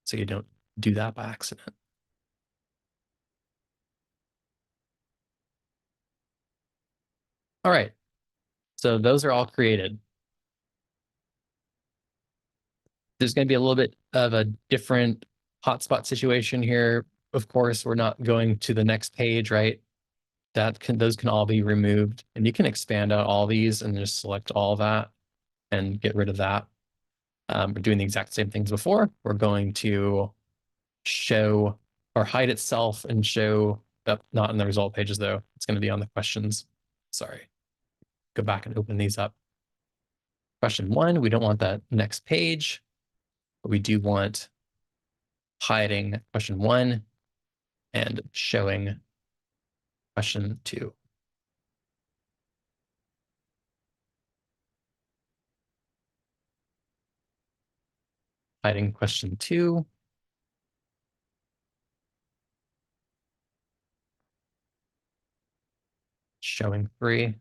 so you don't do that by accident. All right, so those are all created. There's going to be a little bit of a different hotspot situation here. Of course, we're not going to the next page, right? Those can all be removed, and you can expand out all these and just select all that and get rid of that. We're doing the exact same things before. We're going to show or hide itself and show up, not in the result pages though. It's going to be on the questions. Sorry. Go back and open these up. Question 1, we don't want that next page, but we do want hiding question 1 and showing question 2. Hiding question 2. Showing 3.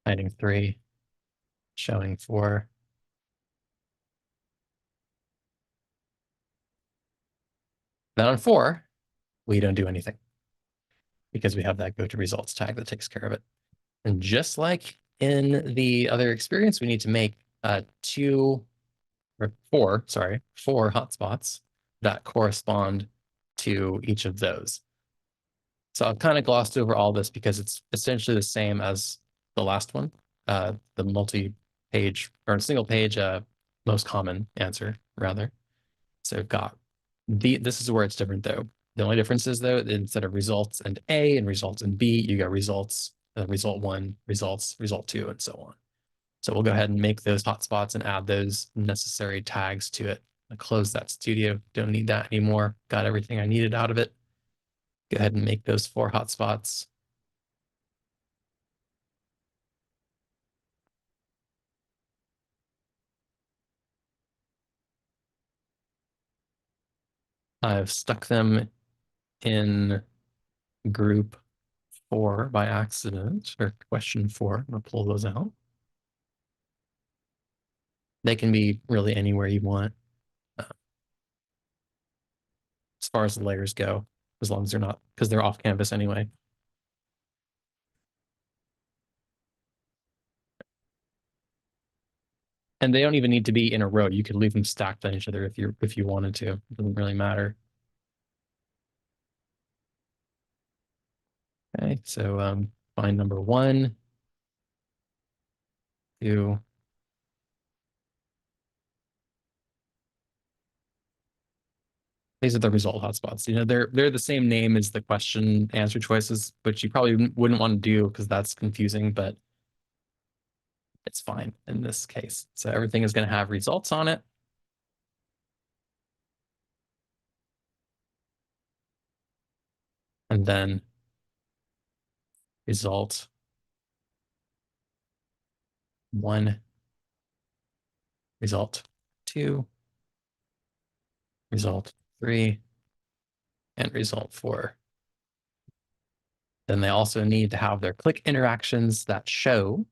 Hiding 3. Showing 4. Then on 4, we don't do anything because we have that go to results tag that takes care of it. And just like in the other experience, we need to make 4 hotspots that correspond to each of those. So I've kind of glossed over all this because it's essentially the same as the last one, the multi-page or single page most common answer, rather. So I've got this is where it's different though. The only difference is though, instead of results and A and results and B, you got results, result 1, results, result 2, and so on. So we'll go ahead and make those hotspots and add those necessary tags to it. I close that studio. Don't need that anymore. Got everything I needed out of it. Go ahead and make those 4 hotspots. I've stuck them in group 4 by accident, or question 4. I'm going to pull those out. They can be really anywhere you want as far as the layers go, as long as they're not, because they're off canvas anyway. And they don't even need to be in a row. You could leave them stacked on each other if you wanted to. It doesn't really matter. Okay, so find number 1, 2. These are the result hotspots. You know, they're the same name as the question answer choices, which you probably wouldn't want to do because that's confusing, but it's fine in this case. So everything is going to have results on it. And then result 1, result 2, result 3, and result 4. Then they also need to have their click interactions that show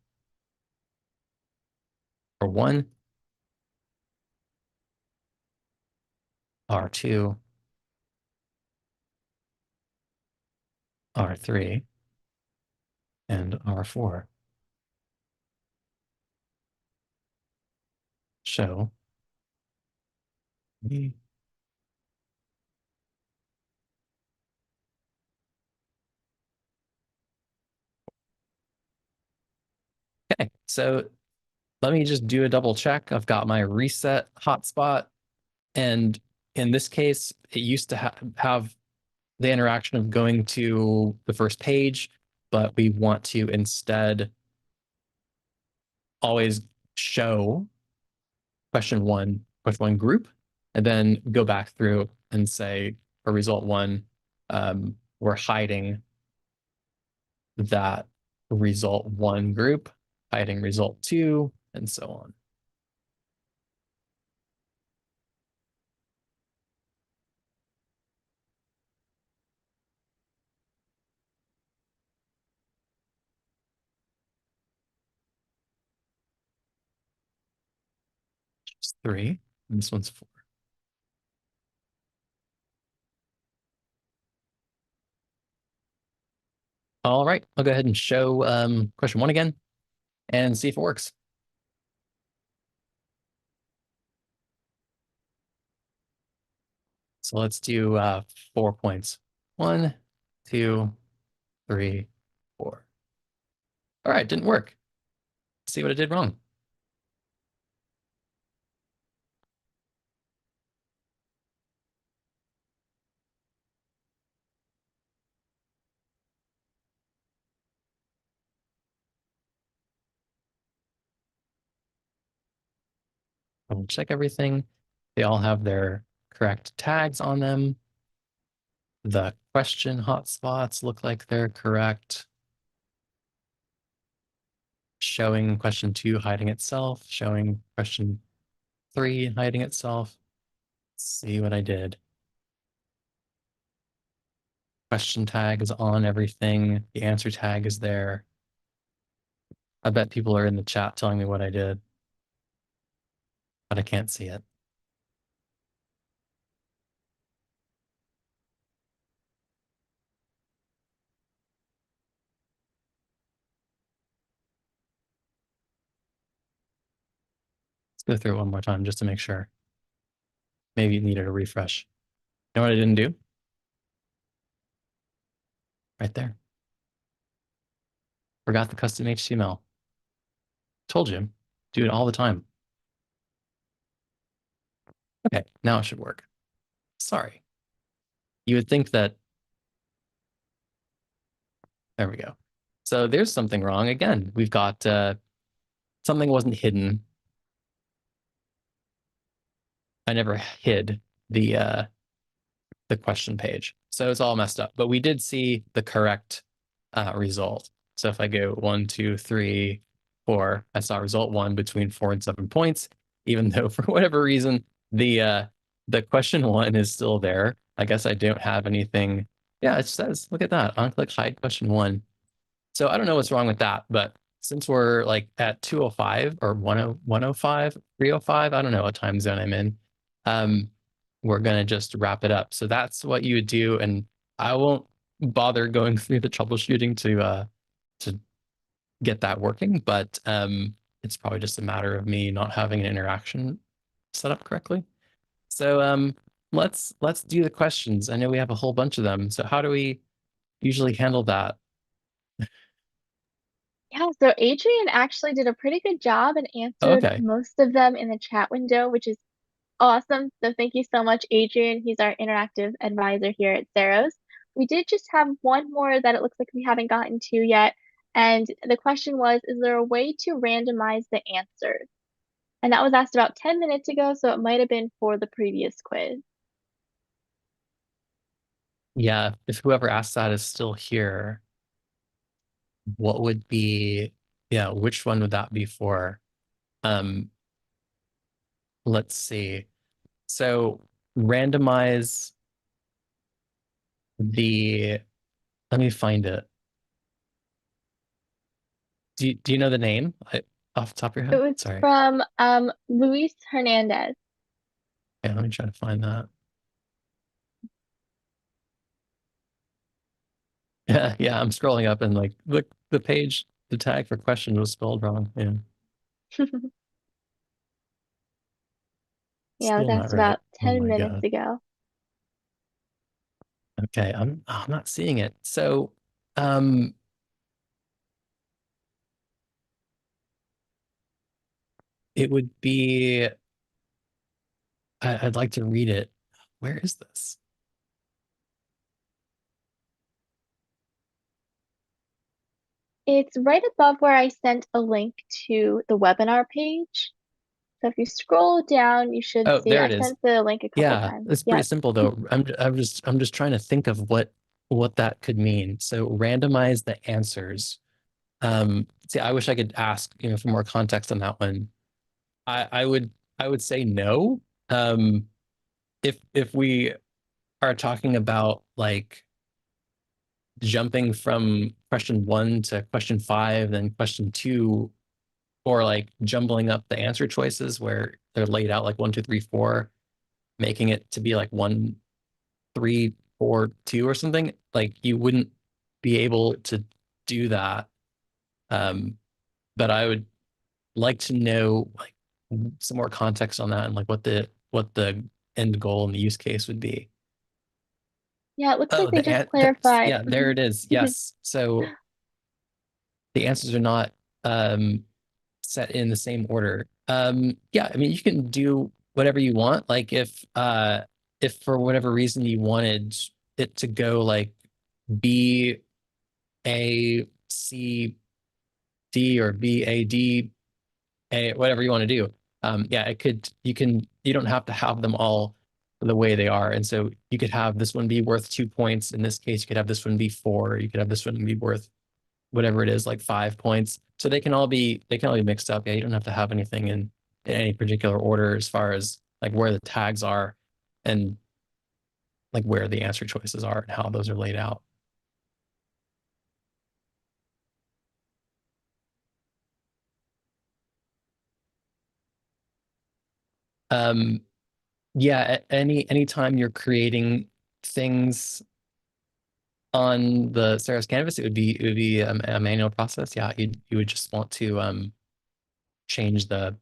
R1, R2, R3, and R4. Show me. Okay, so let me just do a double check. I've got my reset hotspot. And in this case, it used to have the interaction of going to the first page, but we want to instead always show question 1 group, and then go back through and say for result 1, we're hiding that result 1 group, hiding result 2, and so on. Just 3, and this one's 4. All right, I'll go ahead and show question one again and see if it works. So let's do 4 points. 1, 2, 3, 4. All right, didn't work. Let's see what I did wrong. I'll check everything. They all have their correct tags on them. The question hotspots look like they're correct. Showing question 2 hiding itself, showing question 3 hiding itself. Let's see what I did. Question tag is on everything. The answer tag is there. I bet people are in the chat telling me what I did, but I can't see it. Let's go through it one more time just to make sure. Maybe it needed a refresh. You know what I didn't do? Right there. Forgot the custom HTML. Told you, do it all the time. Okay, now it should work. Sorry. You would think that, there we go. So there's something wrong. Again, we've got something wasn't hidden. I never hid the question page. So it's all messed up, but we did see the correct result. So if I go 1, 2, 3, 4, I saw result 1 between 4 and 7 points, even though for whatever reason, the question 1 is still there. I guess I don't have anything. Yeah, it says, look at that, on-click hide question 1. So I don't know what's wrong with that, but since we're like at 205 or 105, 305, I don't know what time zone I'm in. We're gonna just wrap it up. So that's what you would do, and I won't bother going through the troubleshooting to get that working, but it's probably just a matter of me not having an interaction set up correctly. So let's do the questions. I know we have a whole bunch of them. So how do we usually handle that? Yeah, so Adrian actually did a pretty good job and Oh, answered okay. most of them in the chat window, which is awesome. So thank you so much, Adrian. He's our interactive advisor here at Zeros. We did just have one more that it looks like we haven't gotten to yet. And the question was, is there a way to randomize the answers? And that was asked about 10 minutes ago, so it might have been for the previous quiz. Yeah, if whoever asked that is still here, what would be, yeah, which one would that be for? Um, let's see. So randomize the, let me find it. Do you know the name off the top of your It head? was Sorry. from Luis Hernandez. Yeah, let me try to find that. Yeah, yeah, I'm scrolling up and like, look, the page, the tag for question was spelled wrong. Yeah, Yeah, it was still not asked right. about Oh 10 my minutes God. ago. Okay, I'm not seeing it. So, um, it would be, I'd like to read it. Where is this? It's right above where I sent a link to the webinar page. So if you scroll down, you should Oh, see there I it is. sent the link a couple Yeah, times. it's pretty Yep. simple though. I'm just trying to think of what that could mean. So randomize the answers. See, I wish I could ask, for more context on that one. I would say no. If we are talking about like jumping from question 1 to question 5, then question 2, or like jumbling up the answer choices where they're laid out like 1, 2, 3, 4, making it to be like 1, 3, 4, 2 or something, like you wouldn't be able to do that. Um, but I would like to know like some more context on that and like what the end goal and the use case would be. Yeah, it looks like Oh, they just clarified. yeah, there it is. Yes. So the answers are not set in the same order. Yeah, I mean you can do whatever you want. Like if for whatever reason you wanted it to go like B A C D or B A D A whatever you want to do. Yeah, it could you don't have to have them all the way they are. And so you could have this one be worth 2 points. In this case, you could have this one be four. You could have this one be worth whatever it is, like 5 points. So they can all be mixed up. Yeah, you don't have to have anything in any particular order as far as like where the tags are and like where the answer choices are and how those are laid out. Um, yeah, anytime you're creating things on the Saros canvas, it would be a manual process. Yeah, you would just want to change the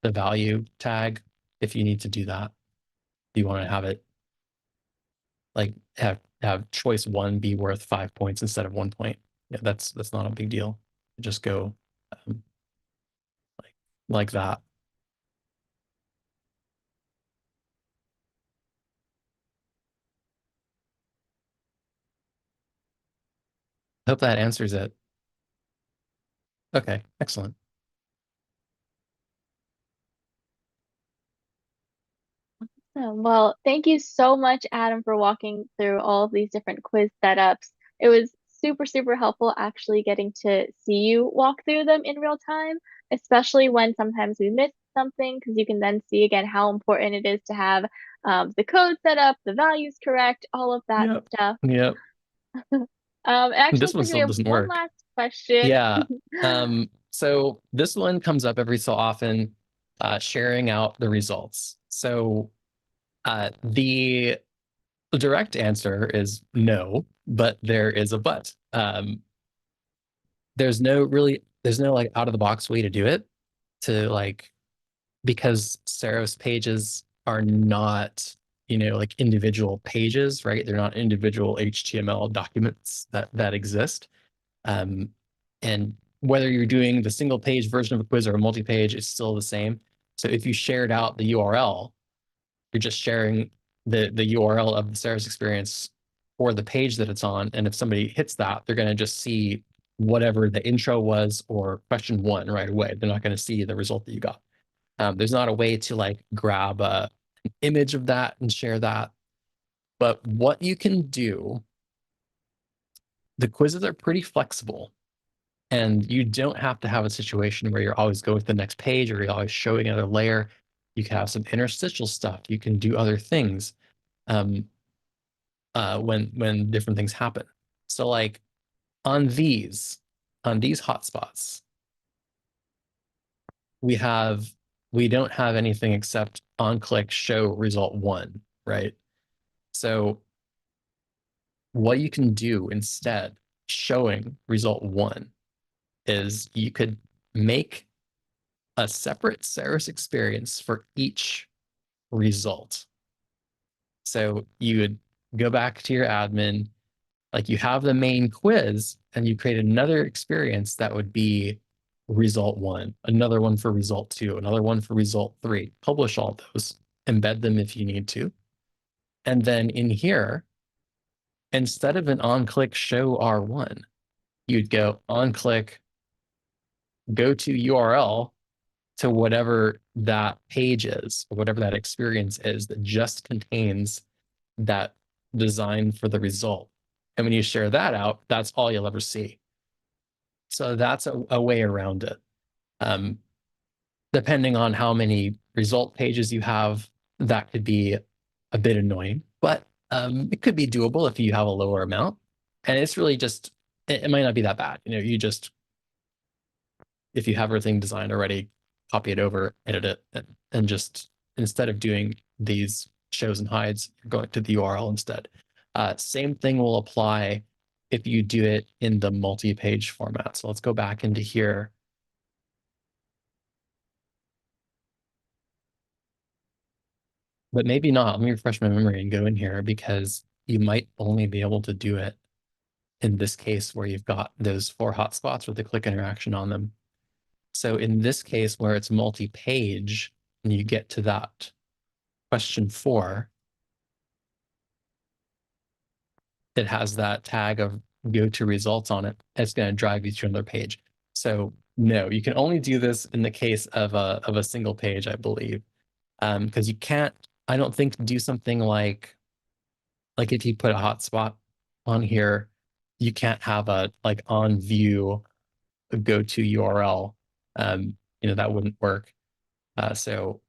value tag if you need to do that. You want to have it like have choice one be worth 5 points instead of 1 point. Yeah, that's not a big deal. Just go um, like like that. Hope that answers it. Okay, excellent. Well, thank you so much, Adam, for walking through all of these different quiz setups. It was super, super helpful actually getting to see you walk through them in real time, especially when sometimes we miss something, because you can then see again how important it is to have the code set up, the values correct, all of that Yep. stuff. Yep. It actually This looks one like we still have doesn't one work. last question. Yeah. So this one comes up every so often, sharing out the results. So the direct answer is no, but there is a but. There's no like out of the box way to do it to like because Saros pages are not, like individual pages, right? They're not individual HTML documents that exist. Um, and whether you're doing the single page version of a quiz or a multi-page, it's still the same. So if you shared out the URL, you're just sharing the URL of the Saros experience or the page that it's on. And if somebody hits that, they're going to just see whatever the intro was or question one right away. They're not going to see the result that you got. There's not a way to like grab an image of that and share that. But what you can do, the quizzes are pretty flexible. And you don't have to have a situation where you're always going to the next page or you're always showing another layer. You can have some interstitial stuff. You can do other things um, when different things happen. So like on these hotspots, we have we don't have anything except on click show result one, right? So what you can do instead, showing result one, is you could make a separate Saros experience for each result. So you would go back to your admin, like you have the main quiz, and you create another experience that would be result one, another one for result two, another one for result three. Publish all those, embed them if you need to. And then in here, instead of an on-click show R1, you'd go on-click, go to URL to whatever that page is, or whatever that experience is that just contains that design for the result. And when you share that out, that's all you'll ever see. So that's a way around it. Um, Depending on how many result pages you have, that could be a bit annoying, but it could be doable if you have a lower amount. And it's really just, it might not be that bad. You just, if you have everything designed already, copy it over, edit it, and just instead of doing these shows and hides, you're going to the URL instead. Same thing will apply if you do it in the multi-page format. So let's go back into here. But maybe not. Let me refresh my memory and go in here because you might only be able to do it in this case where you've got those four hotspots with the click interaction on them. So in this case where it's multi-page and you get to that question 4, it has that tag of go to results on it. It's going to drive you to another page. So no, you can only do this in the case of a single page, I believe. Because you can't, I don't think, do something like if you put a hotspot on here, you can't have a like on view go to URL. That wouldn't work. So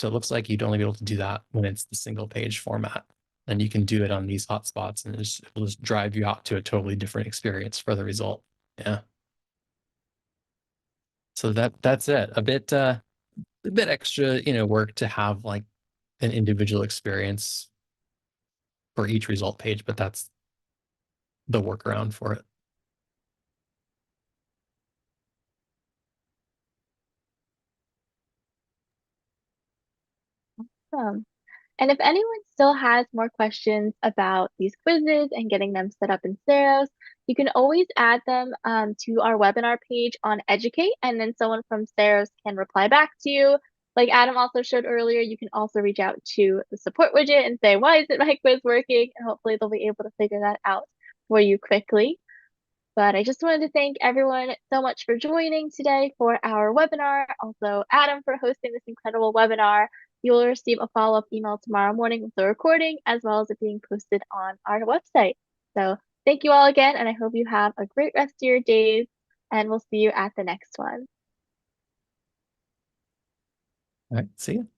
it looks like you'd only be able to do that when it's the single page format. And you can do it on these hotspots and it'll just drive you out to a totally different experience for the result. Yeah. So that's it. A bit extra, work to have like an individual experience for each result page, but that's the workaround for it. Awesome. And if anyone still has more questions about these quizzes and getting them set up in Ceros, you can always add them to our webinar page on Educate, and then someone from Ceros can reply back to you. Like Adam also showed earlier, you can also reach out to the support widget and say, why isn't my quiz working? And hopefully they'll be able to figure that out for you quickly. But I just wanted to thank everyone so much for joining today for our webinar. Also, Adam for hosting this incredible webinar. You will receive a follow-up email tomorrow morning with the recording, as well as it being posted on our website. So thank you all again, and I hope you have a great rest of your days, and we'll see you at the next one. All right. See you.